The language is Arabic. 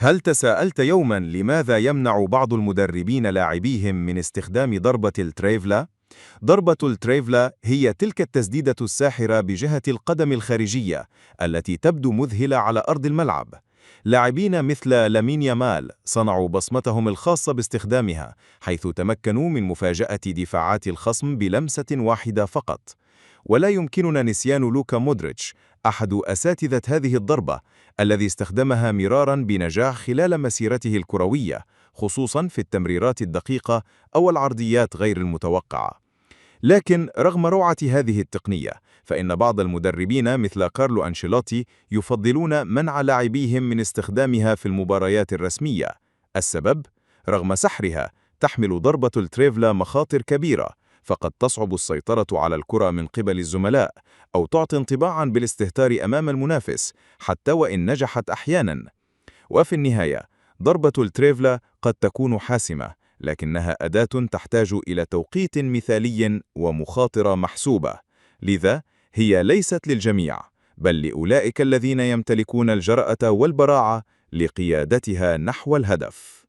هل تساءلت يوما لماذا يمنع بعض المدربين لاعبيهم من استخدام ضربة التريفلا؟ ضربة التريفلا هي تلك التسديدة الساحرة بجهة القدم الخارجية التي تبدو مذهلة على أرض الملعب. لاعبين مثل لامين يامال صنعوا بصمتهم الخاصة باستخدامها، حيث تمكنوا من مفاجأة دفاعات الخصم بلمسة واحدة فقط. ولا يمكننا نسيان لوكا مودريتش، أحد أساتذة هذه الضربة، الذي استخدمها مرارا بنجاح خلال مسيرته الكروية، خصوصا في التمريرات الدقيقة أو العرضيات غير المتوقعة. لكن رغم روعة هذه التقنية، فإن بعض المدربين مثل كارلو أنشيلوتي يفضلون منع لاعبيهم من استخدامها في المباريات الرسمية. السبب؟ رغم سحرها، تحمل ضربة التريفلا مخاطر كبيرة، فقد تصعب السيطرة على الكرة من قبل الزملاء، أو تعطي انطباعا بالاستهتار أمام المنافس، حتى وإن نجحت أحيانا. وفي النهاية، ضربة التريفلا قد تكون حاسمة، لكنها أداة تحتاج إلى توقيت مثالي ومخاطرة محسوبة. لذا هي ليست للجميع، بل لأولئك الذين يمتلكون الجرأة والبراعة لقيادتها نحو الهدف.